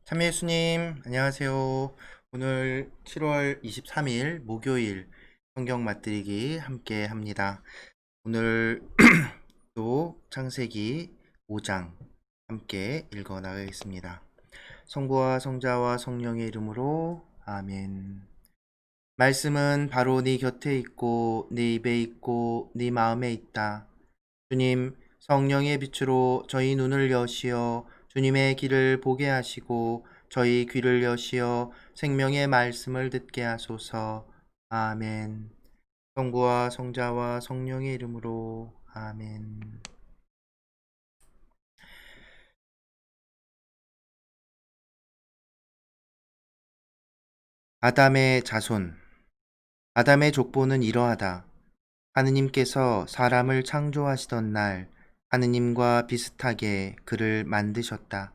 참여 예수님, 안녕하세요. 오늘 7월 23일 목요일 성경 맛들이기 함께 합니다. 오늘 또 창세기 5장 함께 읽어 나가겠습니다. 성부와 성자와 성령의 이름으로 아멘. 말씀은 바로 네 곁에 있고 네 입에 있고 네 마음에 있다. 주님, 성령의 빛으로 저희 눈을 여시어 주님의 길을 보게 하시고 저희 귀를 여시어 생명의 말씀을 듣게 하소서. 아멘. 성부와 성자와 성령의 이름으로 아멘. 아담의 자손. 아담의 족보는 이러하다. 하느님께서 사람을 창조하시던 날 하느님과 비슷하게 그를 만드셨다.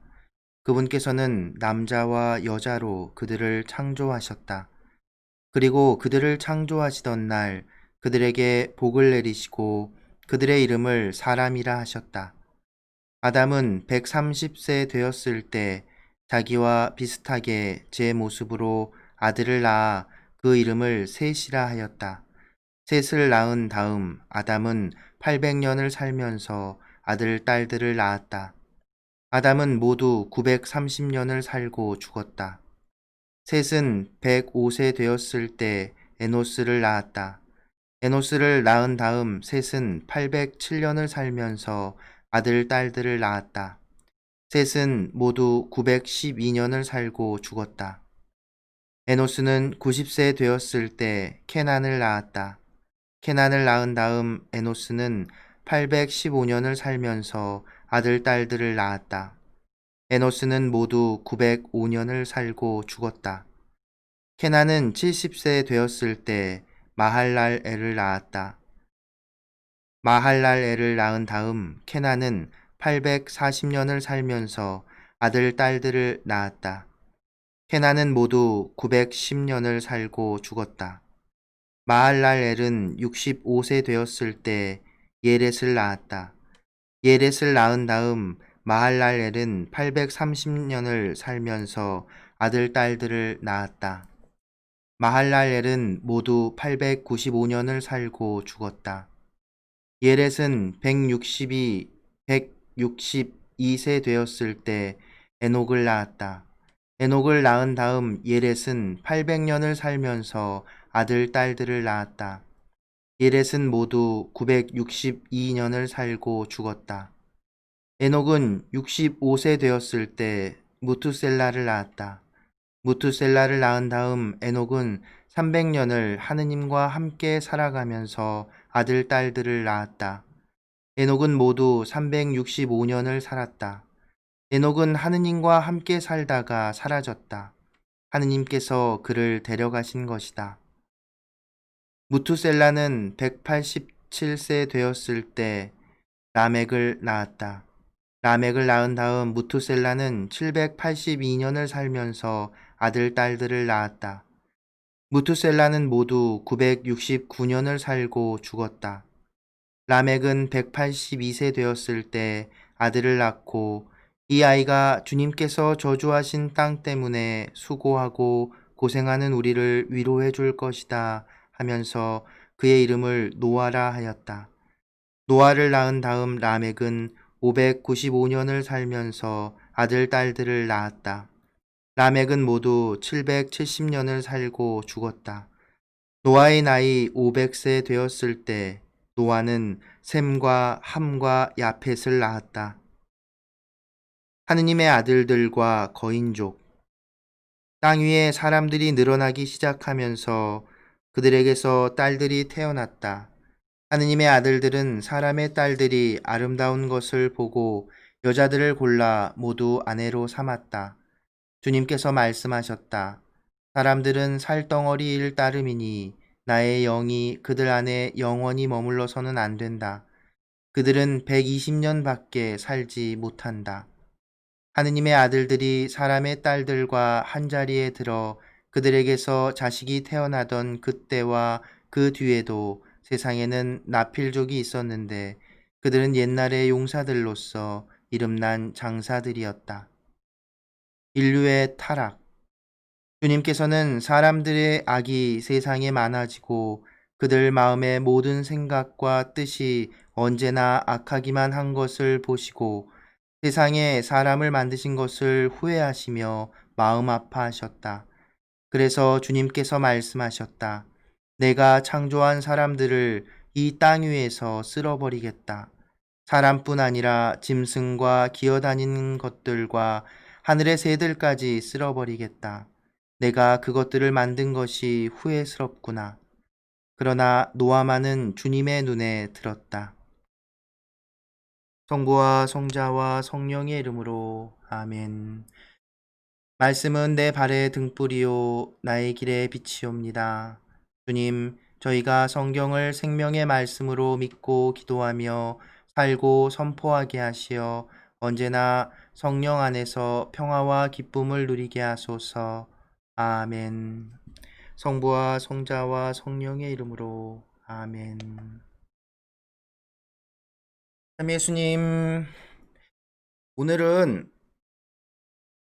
그분께서는 남자와 여자로 그들을 창조하셨다. 그리고 그들을 창조하시던 날 그들에게 복을 내리시고 그들의 이름을 사람이라 하셨다. 아담은 130세 되었을 때 자기와 비슷하게 제 모습으로 아들을 낳아 그 이름을 셋이라 하였다. 셋을 낳은 다음 아담은 800년을 살면서 아들, 딸들을 낳았다. 아담은 모두 930년을 살고 죽었다. 셋은 105세 되었을 때 에노스를 낳았다. 에노스를 낳은 다음 셋은 807년을 살면서 아들, 딸들을 낳았다. 셋은 모두 912년을 살고 죽었다. 에노스는 90세 되었을 때 케난을 낳았다. 케난을 낳은 다음 에노스는 815년을 살면서 아들, 딸들을 낳았다. 에노스는 모두 905년을 살고 죽었다. 케나는 70세 되었을 때 마할랄엘을 낳았다. 마할랄엘을 낳은 다음 케나는 840년을 살면서 아들, 딸들을 낳았다. 케나는 모두 910년을 살고 죽었다. 마할랄엘은 65세 되었을 때 예렛을 낳았다. 예렛을 낳은 다음 마할랄엘은 830년을 살면서 아들, 딸들을 낳았다. 마할랄엘은 모두 895년을 살고 죽었다. 예렛은 162세 되었을 때 에녹을 낳았다. 에녹을 낳은 다음 예렛은 800년을 살면서 아들, 딸들을 낳았다. 예렛은 모두 962년을 살고 죽었다. 에녹은 65세 되었을 때 무투셀라를 낳았다. 무투셀라를 낳은 다음 에녹은 300년을 하느님과 함께 살아가면서 아들, 딸들을 낳았다. 에녹은 모두 365년을 살았다. 에녹은 하느님과 함께 살다가 사라졌다. 하느님께서 그를 데려가신 것이다. 무투셀라는 187세 되었을 때 라멕을 낳았다. 라멕을 낳은 다음 무투셀라는 782년을 살면서 아들, 딸들을 낳았다. 무투셀라는 모두 969년을 살고 죽었다. 라멕은 182세 되었을 때 아들을 낳고 이 아이가 주님께서 저주하신 땅 때문에 수고하고 고생하는 우리를 위로해 줄 것이다 하면서 그의 이름을 노아라 하였다. 노아를 낳은 다음 라멕은 595년을 살면서 아들, 딸들을 낳았다. 라멕은 모두 770년을 살고 죽었다. 노아의 나이 500세 되었을 때 노아는 셈과 함과 야펫을 낳았다. 하느님의 아들들과 거인족. 땅 위에 사람들이 늘어나기 시작하면서 그들에게서 딸들이 태어났다. 하느님의 아들들은 사람의 딸들이 아름다운 것을 보고 여자들을 골라 모두 아내로 삼았다. 주님께서 말씀하셨다. 사람들은 살덩어리일 따름이니 나의 영이 그들 안에 영원히 머물러서는 안 된다. 그들은 120년 밖에 살지 못한다. 하느님의 아들들이 사람의 딸들과 한자리에 들어 그들에게서 자식이 태어나던 그때와 그 뒤에도 세상에는 나필족이 있었는데 그들은 옛날의 용사들로서 이름난 장사들이었다. 인류의 타락. 주님께서는 사람들의 악이 세상에 많아지고 그들 마음의 모든 생각과 뜻이 언제나 악하기만 한 것을 보시고 세상에 사람을 만드신 것을 후회하시며 마음 아파하셨다. 그래서 주님께서 말씀하셨다. 내가 창조한 사람들을 이 땅 위에서 쓸어버리겠다. 사람뿐 아니라 짐승과 기어다니는 것들과 하늘의 새들까지 쓸어버리겠다. 내가 그것들을 만든 것이 후회스럽구나. 그러나 노아만은 주님의 눈에 들었다. 성부와 성자와 성령의 이름으로 아멘. 말씀은 내 발의 등불이요 나의 길의 빛이옵니다. 주님, 저희가 성경을 생명의 말씀으로 믿고 기도하며 살고 선포하게 하시어 언제나 성령 안에서 평화와 기쁨을 누리게 하소서. 아멘. 성부와 성자와 성령의 이름으로 아멘. 참 예수님, 오늘은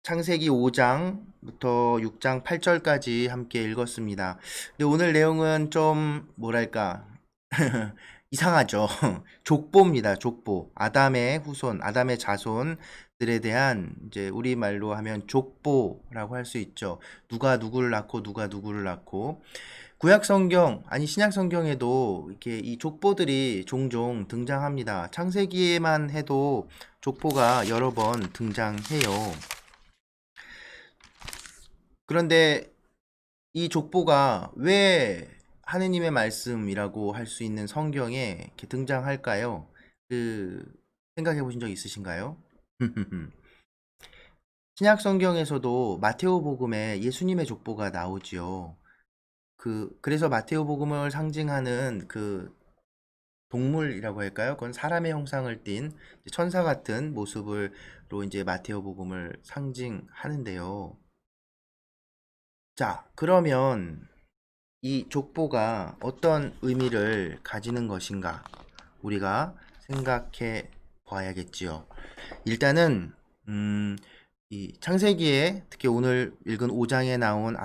창세기 5장부터 6장 8절까지 함께 읽었습니다. 근데 오늘 내용은 좀 뭐랄까 이상하죠. 족보입니다. 족보. 아담의 후손, 아담의 자손들에 대한 이제 우리말로 하면 족보라고 할 수 있죠. 누가 누구를 낳고 누가 누구를 낳고 구약 성경 아니 신약 성경에도 이렇게 이 족보들이 종종 등장합니다. 창세기에만 해도 족보가 여러 번 등장해요. 그런데 이 족보가 왜 하느님의 말씀이라고 할 수 있는 성경에 이렇게 등장할까요? 생각해 보신 적 있으신가요? 신약 성경에서도 마테오 복음에 예수님의 족보가 나오지요. 그래서 마테오 복음을 상징하는 그 동물이라고 할까요? 그건 사람의 형상을 띤 천사 같은 모습으로 이제 마테오 복음을 상징하는데요. 자, 그러면 이 족보가 어떤 의미를 가지는 것인가 우리가 생각해 봐야겠지요. 일단은 이 창세기에 특히 오늘 읽은 5장에 나온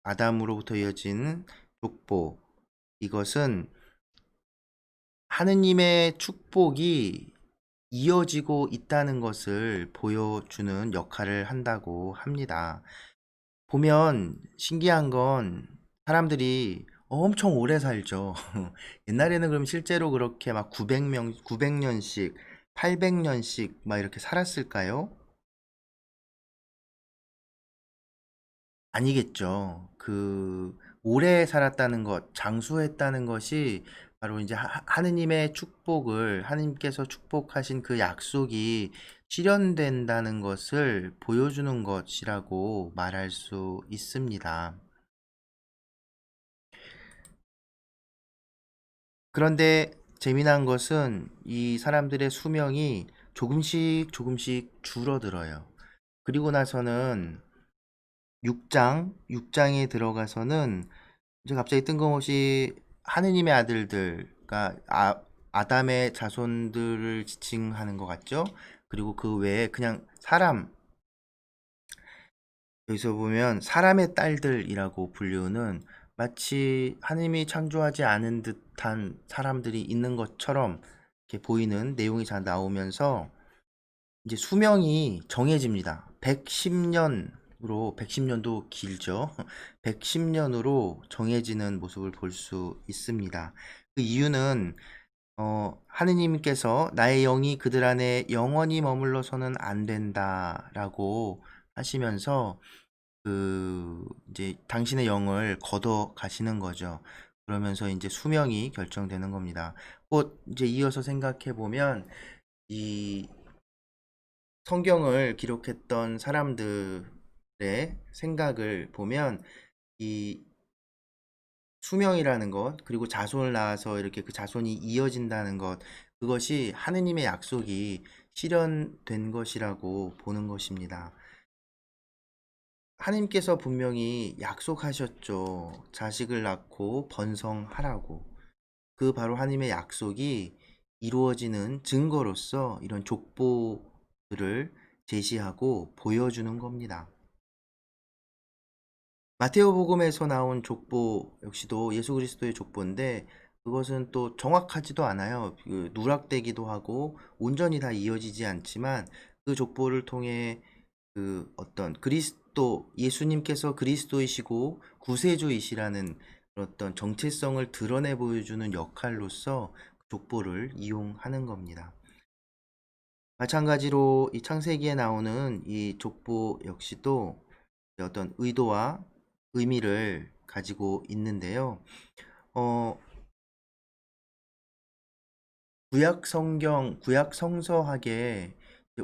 아담으로부터 이어진 족보, 이것은 하느님의 축복이 이어지고 있다는 것을 보여주는 역할을 한다고 합니다. 보면 신기한 건 사람들이 엄청 오래 살죠. 옛날에는 그럼 실제로 그렇게 막 900년씩, 800년씩 막 이렇게 살았을까요? 아니겠죠. 오래 살았다는 것, 장수했다는 것이 바로 이제 하느님의 축복을, 하느님께서 축복하신 그 약속이 실현된다는 것을 보여주는 것이라고 말할 수 있습니다. 그런데 재미난 것은 이 사람들의 수명이 조금씩 조금씩 줄어들어요. 그리고 나서는 6장에 들어가서는 이제 갑자기 뜬금없이 하느님의 아들들, 그러니까 아담의 자손들을 지칭하는 것 같죠? 그리고 그 외에 그냥 여기서 보면 사람의 딸들이라고 불리우는 마치 하느님이 창조하지 않은 듯한 사람들이 있는 것처럼 이렇게 보이는 내용이 잘 나오면서 이제 수명이 정해집니다. 110년도 길죠. 110년으로 정해지는 모습을 볼 수 있습니다. 그 이유는 하느님께서 나의 영이 그들 안에 영원히 머물러서는 안 된다라고 하시면서 이제 당신의 영을 걷어 가시는 거죠. 그러면서 이제 수명이 결정되는 겁니다. 곧 이제 이어서 생각해 보면 이 성경을 기록했던 사람들의 생각을 보면 이 수명이라는 것, 그리고 자손을 낳아서 이렇게 그 자손이 이어진다는 것, 그것이 하느님의 약속이 실현된 것이라고 보는 것입니다. 하나님께서 분명히 약속하셨죠. 자식을 낳고 번성하라고. 그 바로 하나님의 약속이 이루어지는 증거로서 이런 족보들을 제시하고 보여주는 겁니다. 마테오복음에서 나온 족보 역시도 예수 그리스도의 족보인데 그것은 또 정확하지도 않아요. 누락되기도 하고 온전히 다 이어지지 않지만 그 족보를 통해 그 어떤 그리스도 예수님께서 그리스도이시고 구세주이시라는 어떤 정체성을 드러내 보여주는 역할로서 족보를 이용하는 겁니다. 마찬가지로 이 창세기에 나오는 이 족보 역시도 어떤 의도와 의미를 가지고 있는데요. 구약 성경, 구약 성서학에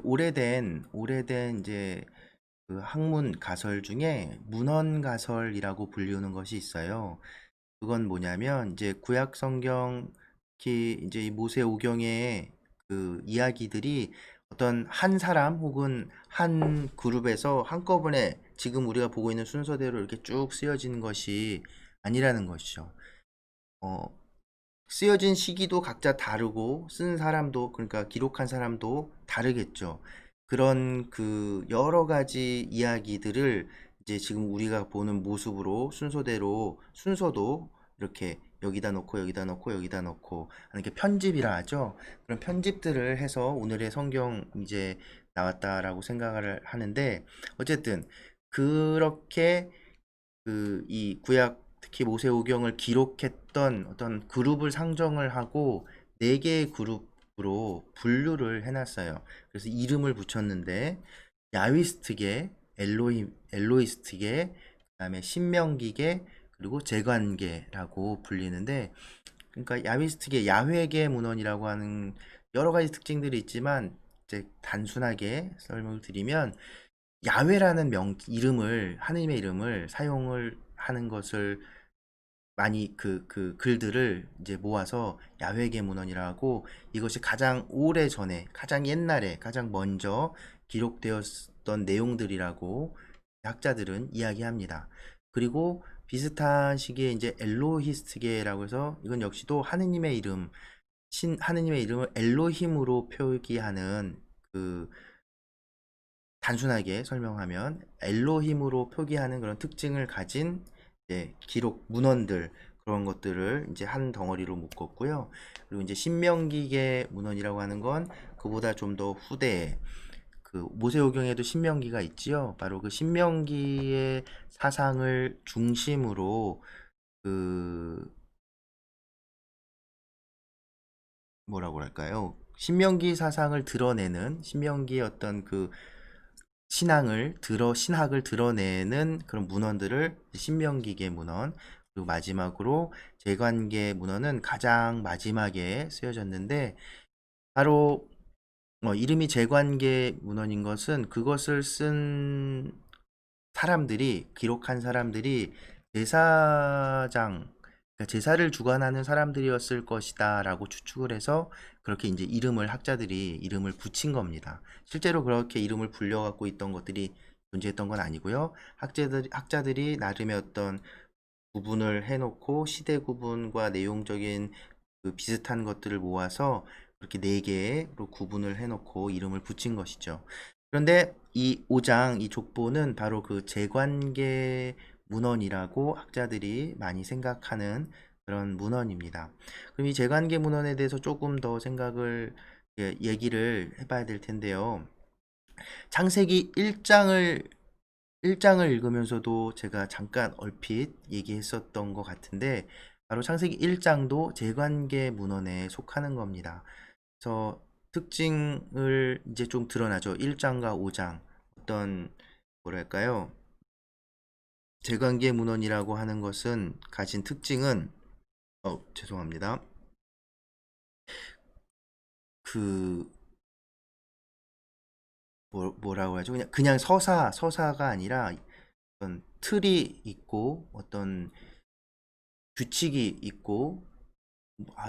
오래된 이제 그 학문 가설 중에 문헌 가설이라고 불리는 것이 있어요. 그건 뭐냐면 이제 구약 성경 특히 이제 이 모세오경의 그 이야기들이 어떤 한 사람 혹은 한 그룹에서 한꺼번에 지금 우리가 보고 있는 순서대로 이렇게 쭉 쓰여지는 것이 아니라는 것이죠. 쓰여진 시기도 각자 다르고 쓴 사람도 그러니까 기록한 사람도 다르겠죠. 그런 그 여러 가지 이야기들을 이제 지금 우리가 보는 모습으로 순서대로 순서도 이렇게 여기다 놓고 여기다 놓고 여기다 놓고 하는 게 편집이라 하죠. 그런 편집들을 해서 오늘의 성경 이제 나왔다라고 생각을 하는데 어쨌든 그렇게 그 이 구약 특히 모세오경을 기록했던 어떤 그룹을 상정을 하고 네 개의 그룹으로 분류를 해놨어요. 그래서 이름을 붙였는데 야위스트계, 엘로이스트계, 그다음에 신명기계, 그리고 제관계라고 불리는데 그러니까 야위스트계, 야훼계 문헌이라고 하는 여러 가지 특징들이 있지만 이제 단순하게 설명을 드리면 야훼라는 이름을 하느님의 이름을 사용을 하는 것을 많이 그 글들을 이제 모아서 야훼계 문헌이라고 이것이 가장 오래 전에 가장 옛날에 가장 먼저 기록되었던 내용들이라고 학자들은 이야기합니다. 그리고 비슷한 시기에 이제 엘로히스트계라고 해서 이건 역시도 하느님의 이름 하느님의 이름을 엘로힘으로 표기하는 그 단순하게 설명하면 엘로힘으로 표기하는 그런 특징을 가진 이제 기록 문헌들 그런 것들을 이제 한 덩어리로 묶었고요. 그리고 이제 신명기계 문헌이라고 하는 건 그보다 좀 더 후대에 그 모세오경에도 신명기가 있지요. 바로 그 신명기의 사상을 중심으로 그 뭐라고 할까요? 신명기 사상을 드러내는 신명기의 어떤 그 신학을 드러내는 그런 문헌들을 신명기계 문헌, 그리고 마지막으로 제관계 문헌은 가장 마지막에 쓰여졌는데, 바로 이름이 제관계 문헌인 것은 그것을 쓴 사람들이, 기록한 사람들이 제사장, 그러니까 제사를 주관하는 사람들이었을 것이다 라고 추측을 해서 그렇게 이제 학자들이 이름을 붙인 겁니다. 실제로 그렇게 이름을 불려갖고 있던 것들이 존재했던 건 아니고요. 학자들이 나름의 어떤 구분을 해놓고 시대 구분과 내용적인 그 비슷한 것들을 모아서 그렇게 네 개로 구분을 해놓고 이름을 붙인 것이죠. 그런데 이 5장, 이 족보는 바로 그 제관계 문헌이라고 학자들이 많이 생각하는 그런 문헌입니다. 그럼 이 제관계 문헌에 대해서 조금 더 생각을 얘기를 해봐야 될 텐데요. 창세기 1장을 읽으면서도 제가 잠깐 얼핏 얘기했었던 것 같은데 바로 창세기 1장도 제관계 문헌에 속하는 겁니다. 그래서 특징을 이제 좀 드러나죠. 1장과 5장 어떤 뭐랄까요? 제관계 문헌이라고 하는 것은 가진 특징은 죄송합니다. 그 뭐라고 하죠? 그냥 서사가 아니라 어떤 틀이 있고 어떤 규칙이 있고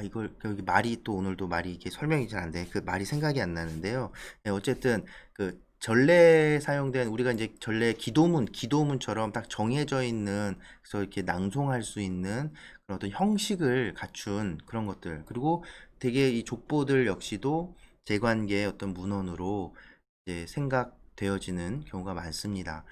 이걸 여기 말이 또 오늘도 말이 이게 설명이 잘 안 돼. 그 말이 생각이 안 나는데요. 네, 어쨌든 그 전래 사용된 우리가 이제 전래 기도문처럼 딱 정해져 있는 그래서 이렇게 낭송할 수 있는 그런 어떤 형식을 갖춘 그런 것들. 그리고 되게 이 족보들 역시도 제관계의 어떤 문헌으로 이제 되어지는 경우가 많습니다.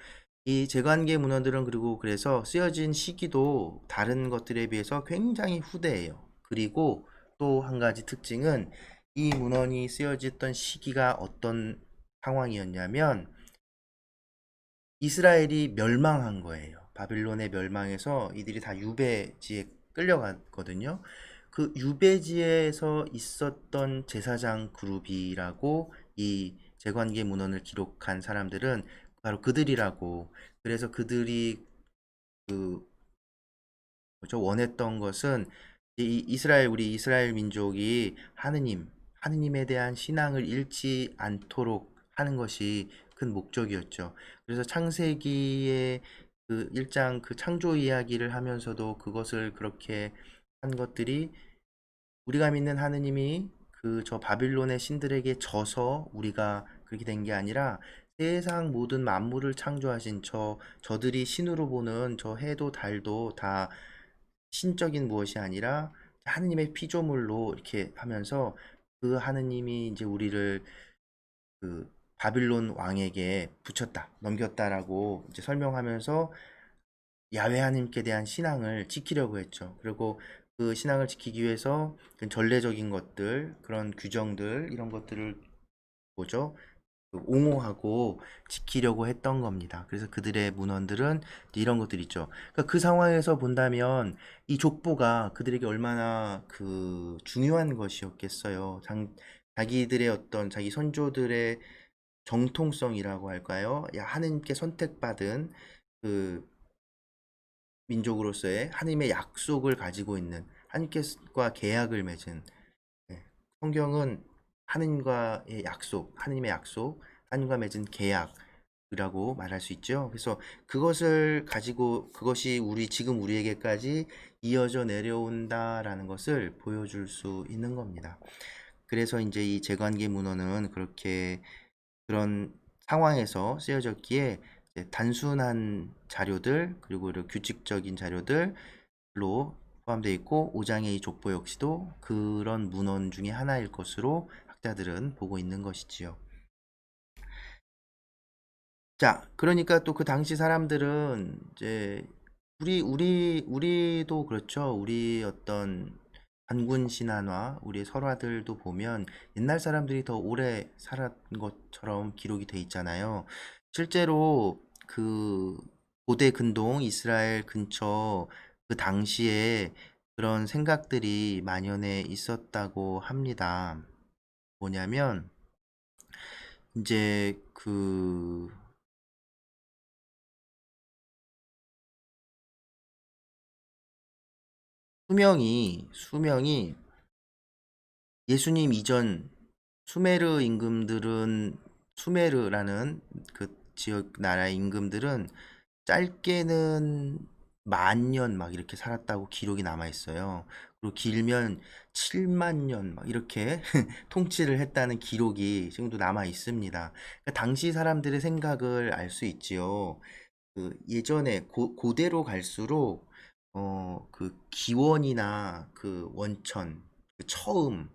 이 제관계 문헌들은 그리고 그래서 쓰여진 시기도 다른 것들에 비해서 굉장히 후대예요. 그리고 또 한 가지 특징은 이 문헌이 쓰여졌던 시기가 어떤 상황이었냐면 이스라엘이 멸망한 거예요. 바빌론에 멸망해서 이들이 다 유배지에 끌려갔거든요. 그 유배지에서 있었던 제사장 그룹이라고 이 제관계 문헌을 기록한 사람들은 바로 그들이라고. 그래서 그들이 그 뭐죠? 원했던 것은 우리 이스라엘 민족이 하느님에 대한 신앙을 잃지 않도록 하는 것이 큰 목적이었죠. 그래서 창세기의 그 1장 그 창조 이야기를 하면서도 그것을 그렇게 한 것들이 우리가 믿는 하느님이 그 저 바빌론의 신들에게 져서 우리가 그렇게 된 게 아니라 세상 모든 만물을 창조하신 저들이 신으로 보는 저 해도 달도 다 신적인 무엇이 아니라 하느님의 피조물로 이렇게 하면서 그 하느님이 이제 우리를 그 바빌론 왕에게 붙였다, 넘겼다라고 이제 설명하면서 야훼 하나님께 대한 신앙을 지키려고 했죠. 그리고 그 신앙을 지키기 위해서 그 전례적인 것들, 그런 규정들, 이런 것들을 뭐죠? 그 옹호하고 지키려고 했던 겁니다. 그래서 그들의 문헌들은 이런 것들 있죠. 그러니까 그 상황에서 본다면 이 족보가 그들에게 얼마나 그 중요한 것이었겠어요. 자기들의 어떤 자기 선조들의 정통성이라고 할까요? 하느님께 선택받은 그 민족으로서의 하나님의 약속을 가지고 있는 하나님과 계약을 맺은 네. 성경은 하느님과의 약속, 하느님의 약속, 하느님과 맺은 계약이라고 말할 수 있죠. 그래서 그것을 가지고 그것이 지금 우리에게까지 이어져 내려온다라는 것을 보여줄 수 있는 겁니다. 그래서 이제 이 제관계 문헌은 그렇게 그런 상황에서 쓰여졌기에 단순한 자료들 그리고 규칙적인 자료들로 포함되어 있고 5장의 이 족보 역시도 그런 문헌 중에 하나일 것으로 학자들은 보고 있는 것이지요. 자, 그러니까 또 그 당시 사람들은 이제 우리도 그렇죠. 우리 어떤 단군 신화나 우리 설화들도 보면 옛날 사람들이 더 오래 살았던 것처럼 기록이 돼 있잖아요. 실제로 그 고대 근동 이스라엘 근처 그 당시에 그런 생각들이 만연해 있었다고 합니다. 뭐냐면 이제 그 수명이 예수님 이전 수메르 임금들은 수메르라는 그 지역 나라의 임금들은 짧게는 10,000년 막 이렇게 살았다고 기록이 남아 있어요. 그리고 길면 70,000년 막 이렇게 통치를 했다는 기록이 지금도 남아 있습니다. 그러니까 당시 사람들의 생각을 알 수 있지요. 그 예전에 고대로 갈수록 그 기원이나 그 원천, 그 처음에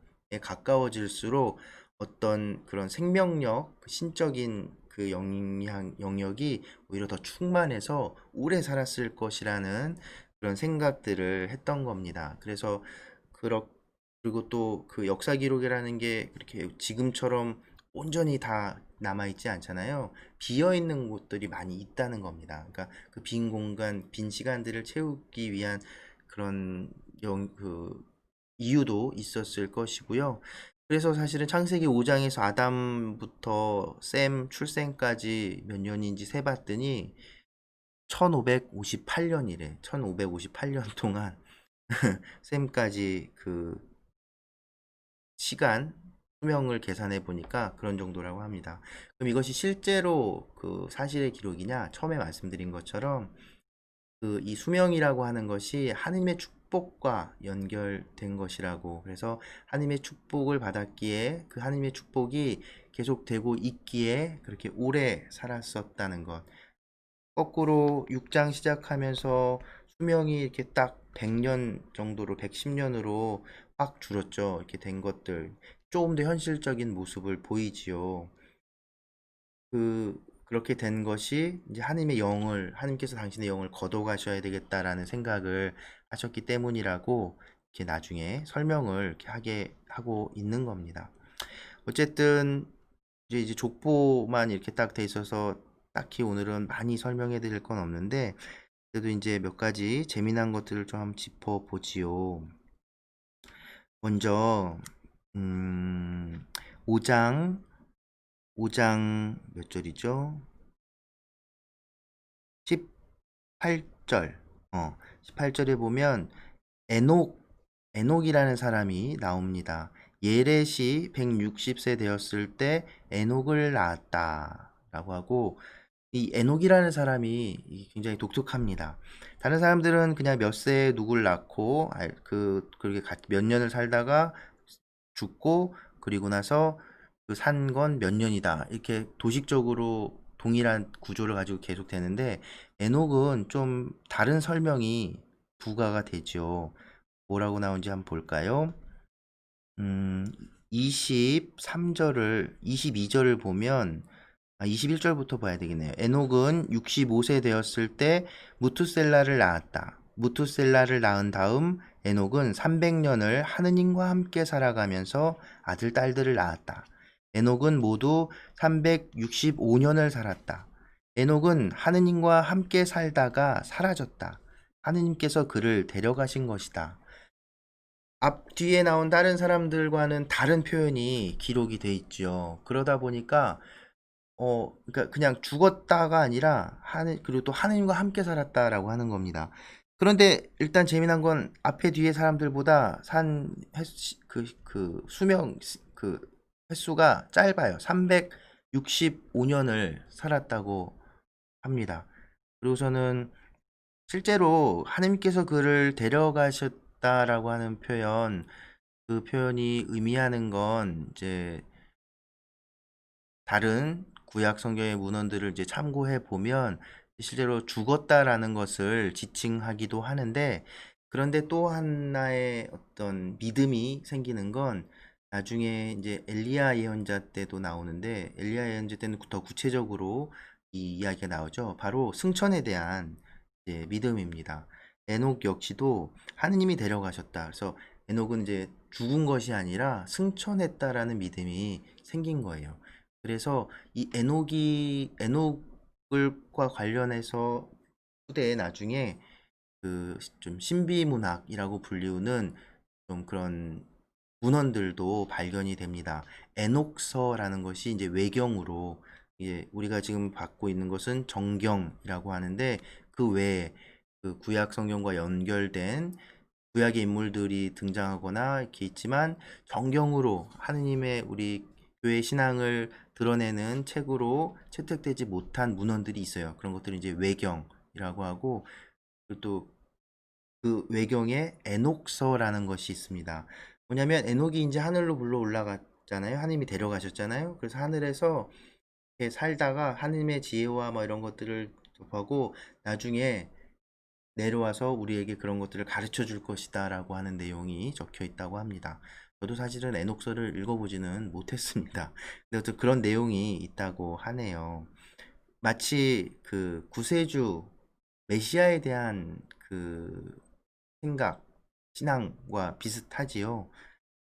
가까워질수록 어떤 그런 생명력, 그 신적인 그 영역이 오히려 더 충만해서 오래 살았을 것이라는 그런 생각들을 했던 겁니다. 그래서 그렇 그리고 또 그 역사 기록이라는 게 그렇게 지금처럼 온전히 다 남아있지 않잖아요. 비어 있는 곳들이 많이 있다는 겁니다. 그러니까 그 빈 공간, 빈 시간들을 채우기 위한 그런 그 이유도 있었을 것이고요. 그래서 사실은 창세기 5장에서 아담부터 셈 출생까지 몇 년인지 세봤더니 1558년이래. 1558년 동안 셈까지 그 시간 수명을 계산해 보니까 그런 정도라고 합니다. 그럼 이것이 실제로 그 사실의 기록이냐? 처음에 말씀드린 것처럼 그 이 수명이라고 하는 것이 하느님의 축복과 연결된 것이라고. 그래서 하느님의 축복을 받았기에 그 하느님의 축복이 계속되고 있기에 그렇게 오래 살았었다는 것. 거꾸로 6장 시작하면서 수명이 이렇게 딱 100년 정도로 110년으로 확 줄었죠. 이렇게 된 것들 조금 더 현실적인 모습을 보이지요. 그렇게 된 것이 이제 하나님께서 당신의 영을 거둬가셔야 되겠다라는 생각을 하셨기 때문이라고 이렇게 나중에 설명을 이렇게 하게 하고 있는 겁니다. 어쨌든 이제 족보만 이렇게 딱 돼 있어서 딱히 오늘은 많이 설명해 드릴 건 없는데, 그래도 이제 몇 가지 재미난 것들을 좀 한번 짚어보지요. 먼저 5장 몇 절이죠? 18절. 18절에 보면 에녹 에녹이라는 사람이 나옵니다. 예렛이 160세 되었을 때 에녹을 낳았다라고 하고, 이 에녹이라는 사람이 굉장히 독특합니다. 다른 사람들은 그냥 몇 세에 누굴 낳고 그렇게 몇 년을 살다가 죽고, 그리고 나서 그 산 건 몇 년이다 이렇게 도식적으로 동일한 구조를 가지고 계속 되는데, 에녹은 좀 다른 설명이 부과가 되죠. 뭐라고 나온지 한번 볼까요? 22절을 보면, 21절부터 봐야 되겠네요. 에녹은 65세 되었을 때 무투셀라를 낳았다. 무투셀라를 낳은 다음 에녹은 300년을 하느님과 함께 살아가면서 아들, 딸들을 낳았다. 에녹은 모두 365년을 살았다. 에녹은 하느님과 함께 살다가 사라졌다. 하느님께서 그를 데려가신 것이다. 앞뒤에 나온 다른 사람들과는 다른 표현이 기록이 돼 있죠. 그러다 보니까 그러니까 그냥 죽었다가 아니라 그리고 또 하느님과 함께 살았다라고 하는 겁니다. 그런데 일단 재미난 건 앞에 뒤에 사람들보다 그 수명 그 횟수가 짧아요. 365년을 살았다고 합니다. 그리고서는 실제로 하느님께서 그를 데려가셨다라고 하는 표현, 그 표현이 의미하는 건 이제 다른 구약 성경의 문헌들을 이제 참고해 보면 실제로 죽었다라는 것을 지칭하기도 하는데, 그런데 또 하나의 어떤 믿음이 생기는 건 나중에 이제 엘리야 예언자 때도 나오는데, 엘리야 예언자 때는 더 구체적으로 이 이야기가 나오죠. 바로 승천에 대한 이제 믿음입니다. 에녹 역시도 하느님이 데려가셨다. 그래서 에녹은 이제 죽은 것이 아니라 승천했다라는 믿음이 생긴 거예요. 그래서 이 에녹과 관련해서 후대에 나중에 그 좀 신비문학이라고 불리우는 좀 그런 문헌들도 발견이 됩니다. 에녹서라는 것이 이제 외경으로, 이제 우리가 지금 받고 있는 것은 정경이라고 하는데, 그 외에 그 구약 성경과 연결된 구약의 인물들이 등장하거나 이렇게 있지만, 정경으로 하느님의 우리 교회 신앙을 드러내는 책으로 채택되지 못한 문헌들이 있어요. 그런 것들을 이제 외경이라고 하고, 그리고 또 그 외경에 에녹서라는 것이 있습니다. 뭐냐면 에녹이 이제 하늘로 불러 올라갔잖아요. 하느님이 데려가셨잖아요. 그래서 하늘에서 이렇게 살다가 하느님의 지혜와 뭐 이런 것들을 접하고 나중에 내려와서 우리에게 그런 것들을 가르쳐 줄 것이다 라고 하는 내용이 적혀 있다고 합니다. 저도 사실은 에녹서를 읽어보지는 못했습니다. 근데 어쨌든 그런 내용이 있다고 하네요. 마치 그 구세주 메시아에 대한 그 생각, 신앙과 비슷하지요.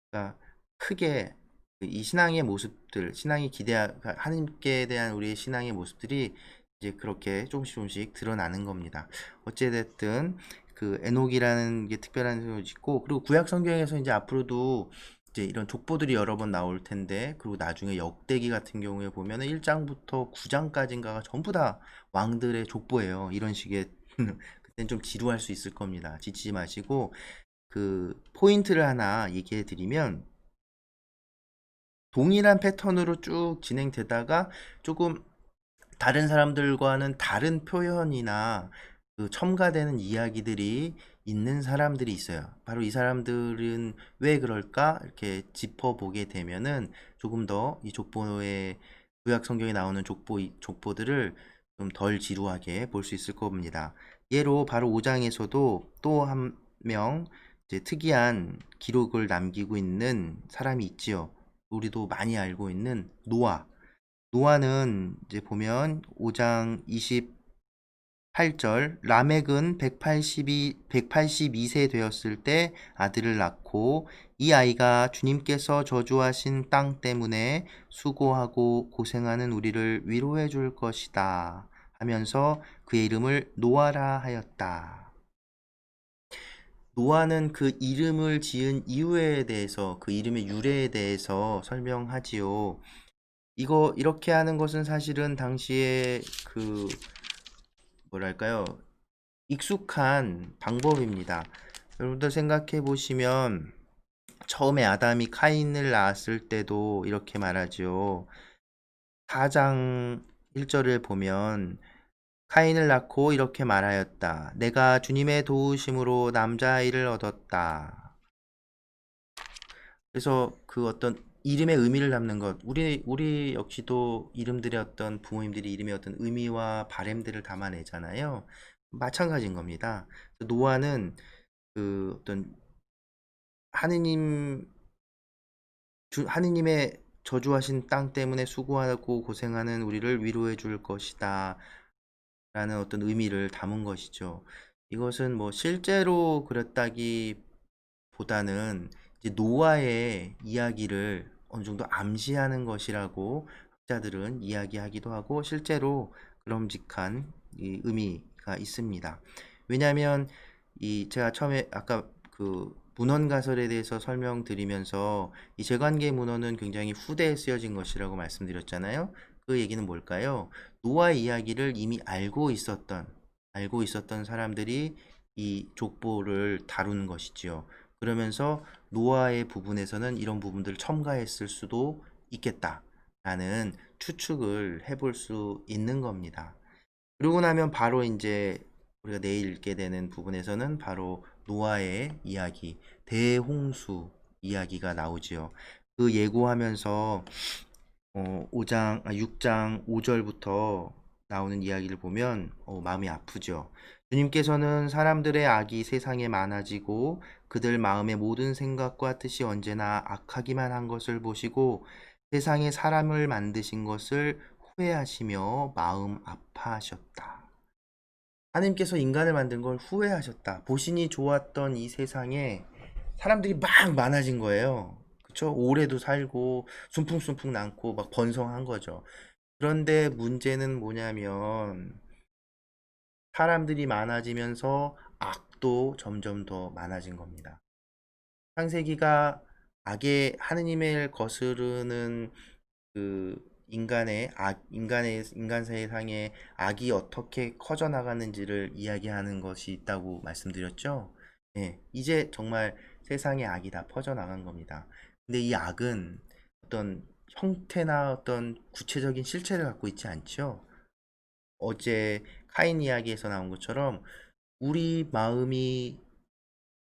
그러니까 크게 이 신앙의 모습들, 그러니까 하나님께 대한 우리의 신앙의 모습들이 이제 그렇게 조금씩 조금씩 드러나는 겁니다. 어찌됐든 그 에녹이라는 게 특별한 생각이 있고, 그리고 구약 성경에서 이제 앞으로도 이제 이런 족보들이 여러 번 나올 텐데, 그리고 나중에 역대기 같은 경우에 보면은 1장부터 9장까지인가가 전부 다 왕들의 족보예요. 이런 식의 그땐 좀 지루할 수 있을 겁니다. 지치지 마시고 그 포인트를 하나 얘기해 드리면, 동일한 패턴으로 쭉 진행되다가 조금 다른 사람들과는 다른 표현이나 그 첨가되는 이야기들이 있는 사람들이 있어요. 바로 이 사람들은 왜 그럴까 이렇게 짚어보게 되면은 조금 더 이 족보의 구약 성경에 나오는 족보들을 좀 덜 지루하게 볼 수 있을 겁니다. 예로 바로 5장에서도 또 한 명 이제 특이한 기록을 남기고 있는 사람이 있지요. 우리도 많이 알고 있는 노아. 노아는 이제 보면 5장 28절 라멕은 182세 되었을 때 아들을 낳고 이 아이가 주님께서 저주하신 땅 때문에 수고하고 고생하는 우리를 위로해 줄 것이다 하면서 그의 이름을 노아라 하였다. 노아는 그 이름을 지은 이유에 대해서, 그 이름의 유래에 대해서 설명하지요. 이렇게 하는 것은 사실은 당시에 뭐랄까요, 익숙한 방법입니다. 여러분들 생각해 보시면, 처음에 아담이 카인을 낳았을 때도 이렇게 말하죠. 4장 1절을 보면, 카인을 낳고 이렇게 말하였다. 내가 주님의 도우심으로 남자아이를 얻었다. 그래서 그 어떤 이름의 의미를 담는 것, 우리 역시도 이름들의 어떤 부모님들이 이름의 어떤 의미와 바램들을 담아내잖아요. 마찬가지인 겁니다. 노아는 그 어떤 하느님, 하느님의 저주하신 땅 때문에 수고하고 고생하는 우리를 위로해 줄 것이다 라는 어떤 의미를 담은 것이죠. 이것은 뭐 실제로 그랬다기보다는 이제 노아의 이야기를 어느 정도 암시하는 것이라고 학자들은 이야기하기도 하고, 실제로 그럼직한 이 의미가 있습니다. 왜냐하면 제가 처음에 아까 그 문헌 가설에 대해서 설명드리면서 이 제관계 문헌은 굉장히 후대에 쓰여진 것이라고 말씀드렸잖아요. 그 얘기는 뭘까요? 노아의 이야기를 이미 알고 있었던 사람들이 이 족보를 다루는 것이지요. 그러면서 노아의 부분에서는 이런 부분들을 첨가했을 수도 있겠다라는 추측을 해볼 수 있는 겁니다. 그러고 나면 바로 이제 우리가 내일 읽게 되는 부분에서는 바로 노아의 이야기, 대홍수 이야기가 나오지요. 그 예고하면서 6장 5절부터 나오는 이야기를 보면 마음이 아프죠. 주님께서는 사람들의 악이 세상에 많아지고 그들 마음의 모든 생각과 뜻이 언제나 악하기만 한 것을 보시고 세상에 사람을 만드신 것을 후회하시며 마음 아파하셨다. 하나님께서 인간을 만든 걸 후회하셨다. 보시니 좋았던 이 세상에 사람들이 막 많아진 거예요. 그쵸? 오래도 살고 순풍순풍 남고 막 번성한 거죠. 그런데 문제는 뭐냐면 사람들이 많아지면서 악도 점점 더 많아진 겁니다. 창세기가 악의 하느님을 거스르는 그 인간 세상의 악이 어떻게 커져 나가는지를 이야기하는 것이 있다고 말씀드렸죠. 예, 이제 정말 세상의 악이 다 퍼져 나간 겁니다. 근데 이 악은 어떤 형태나 어떤 구체적인 실체를 갖고 있지 않죠. 어제 카인 이야기에서 나온 것처럼 우리 마음이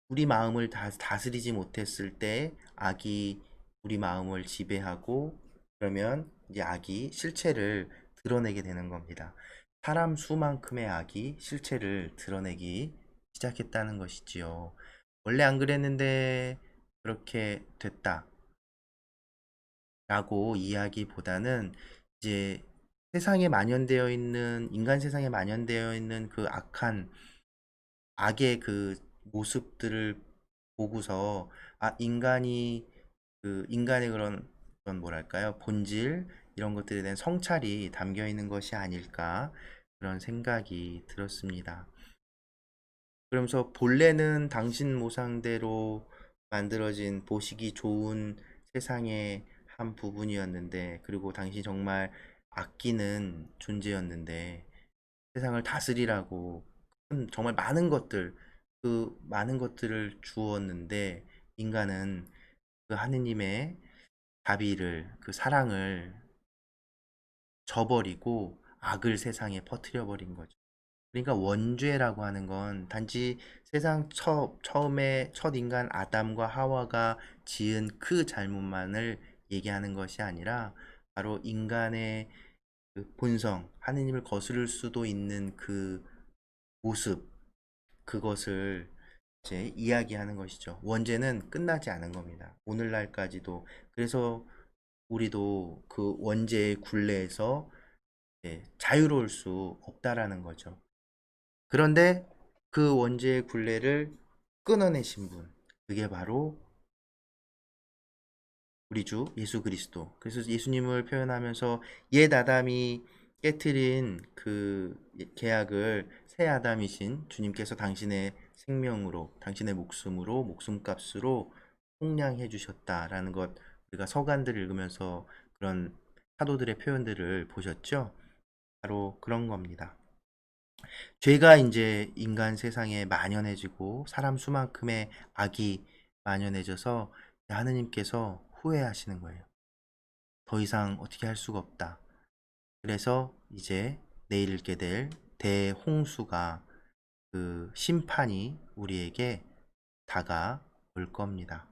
우리 마음을 다스리지 못했을 때 악이 우리 마음을 지배하고, 그러면 이제 악이 실체를 드러내게 되는 겁니다. 사람 수만큼의 악이 실체를 드러내기 시작했다는 것이지요. 원래 안 그랬는데 그렇게 됐다 라고 이야기보다는 이제 인간 세상에 만연되어 있는 그 악의 그 모습들을 보고서 인간의 그런 뭐랄까요, 본질 이런 것들에 대한 성찰이 담겨 있는 것이 아닐까, 그런 생각이 들었습니다. 그러면서 본래는 당신 모상대로 만들어진 보시기 좋은 세상의 한 부분이었는데, 그리고 당신이 정말 아끼는 존재였는데 세상을 다스리라고 정말 그 많은 것들을 주었는데, 인간은 그 하느님의 자비를, 그 사랑을 저버리고 악을 세상에 퍼뜨려 버린 거죠. 그러니까 원죄라고 하는 건 단지 세상 처음에 첫 인간 아담과 하와가 지은 그 잘못만을 얘기하는 것이 아니라, 바로 인간의 그 본성, 하느님을 거스를 수도 있는 그 모습, 그것을 이제 이야기하는 것이죠. 원죄는 끝나지 않은 겁니다. 오늘날까지도. 그래서 우리도 그 원죄의 굴레에서 자유로울 수 없다라는 거죠. 그런데 그 원죄의 굴레를 끊어내신 분, 그게 바로 우리 주 예수 그리스도. 그래서 예수님을 표현하면서 옛 아담이 깨트린 그 계약을 새 아담이신 주님께서 당신의 생명으로, 당신의 목숨으로, 목숨값으로 속량해 주셨다라는 것, 우리가 서간들을 읽으면서 그런 사도들의 표현들을 보셨죠? 바로 그런 겁니다. 죄가 이제 인간 세상에 만연해지고 사람 수만큼의 악이 만연해져서 하느님께서 후회하시는 거예요. 더 이상 어떻게 할 수가 없다. 그래서 이제 내일 읽게 될 대홍수가, 그 심판이 우리에게 다가올 겁니다.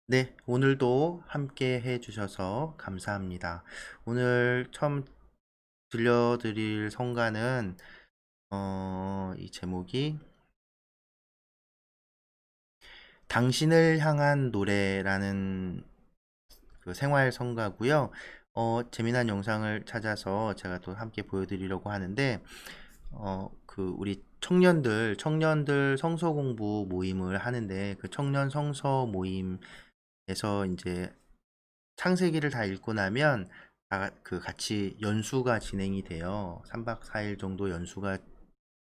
네, 오늘도 함께 해주셔서 감사합니다. 오늘 처음 들려드릴 성가는 이 제목이 당신을 향한 노래라는 그 생활 성가고요. 재미난 영상을 찾아서 제가 또 함께 보여드리려고 하는데, 그 우리 청년들 성서 공부 모임을 하는데, 그 청년 성서 모임에서 이제 창세기를 다 읽고 나면 그 같이 연수가 진행이 돼요. 3박 4일 정도 연수가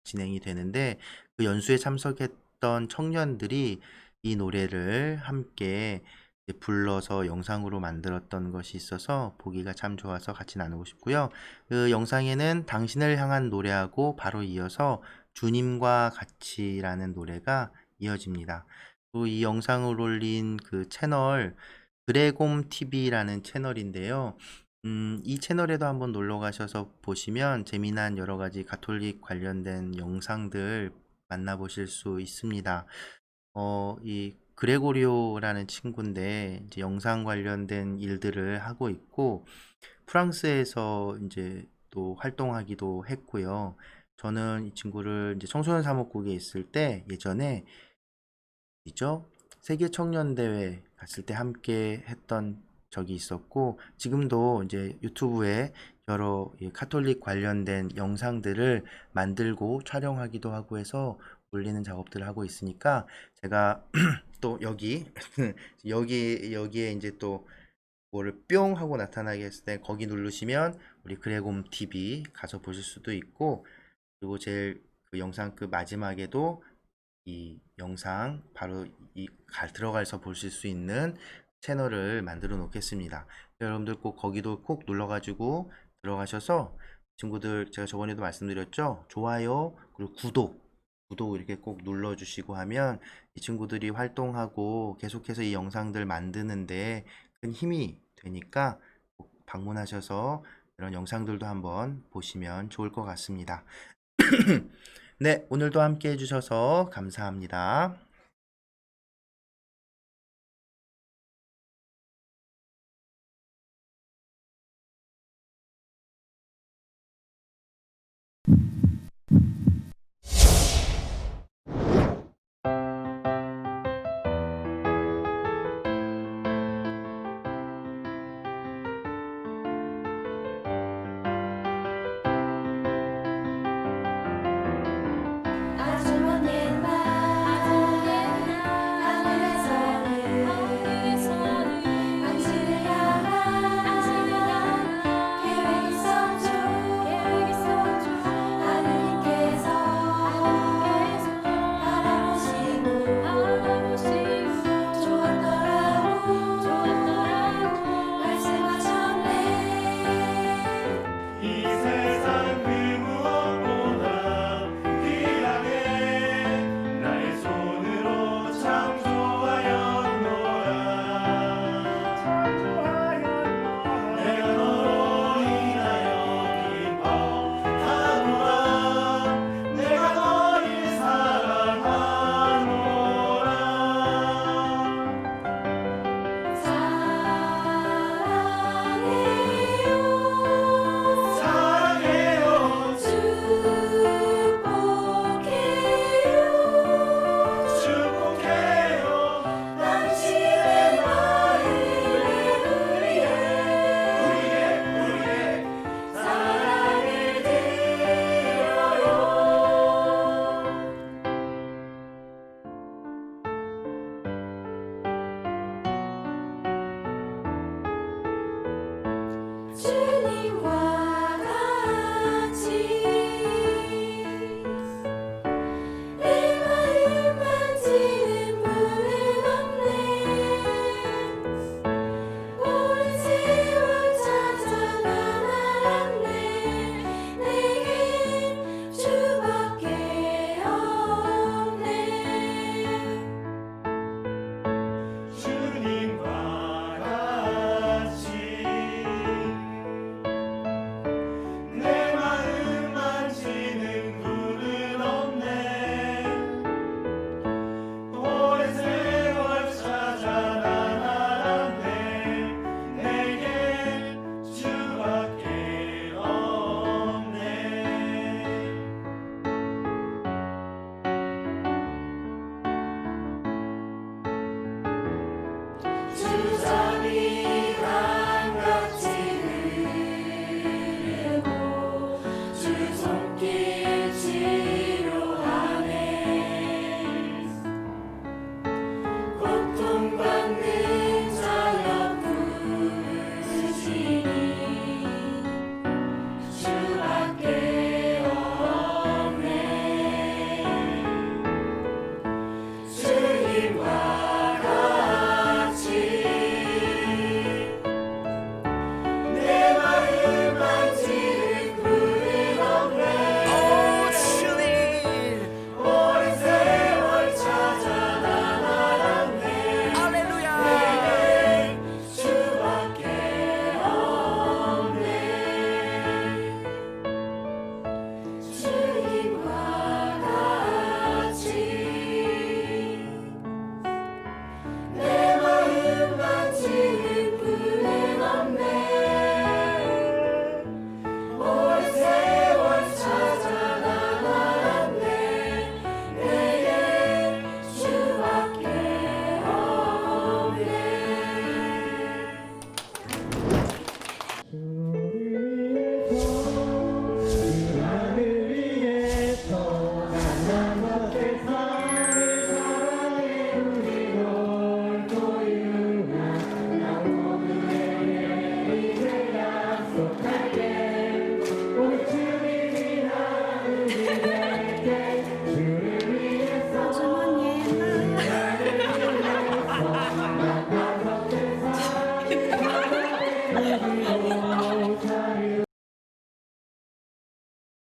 진행이 되는데, 그 연수에 참석했던 청년들이 이 노래를 함께 불러서 영상으로 만들었던 것이 있어서 보기가 참 좋아서 같이 나누고 싶고요. 그 영상에는 당신을 향한 노래하고 바로 이어서 주님과 같이라는 노래가 이어집니다. 또 이 영상을 올린 그 채널 그레곰 TV라는 채널인데요. 이 채널에도 한번 놀러 가셔서 보시면 재미난 여러 가지 가톨릭 관련된 영상들 만나보실 수 있습니다. 이 그레고리오라는 친구인데 이제 영상 관련된 일들을 하고 있고 프랑스에서 이제 또 활동하기도 했고요. 저는 이 친구를 이제 청소년 사목국에 있을 때 예전에 이죠 세계 청년 대회 갔을 때 함께 했던 적이 있었고 지금도 이제 유튜브에 여러 카톨릭 관련된 영상들을 만들고 촬영하기도 하고 해서 올리는 작업들을 하고 있으니까 제가 또 여기에 이제 또 뭐를 뿅 하고 나타나게 했을 때 거기 누르시면 우리 그레곰 TV 가서 보실 수도 있고, 그리고 제일 그 영상 그 마지막에도 이 영상 바로 들어가서 보실 수 있는 채널을 만들어 놓겠습니다. 여러분들 꼭 거기도 꼭 눌러가지고 들어가셔서 친구들, 제가 저번에도 말씀드렸죠? 좋아요 그리고 구독 이렇게 꼭 눌러주시고 하면 이 친구들이 활동하고 계속해서 이 영상들 만드는데 큰 힘이 되니까 꼭 방문하셔서 이런 영상들도 한번 보시면 좋을 것 같습니다. 네, 오늘도 함께 해주셔서 감사합니다.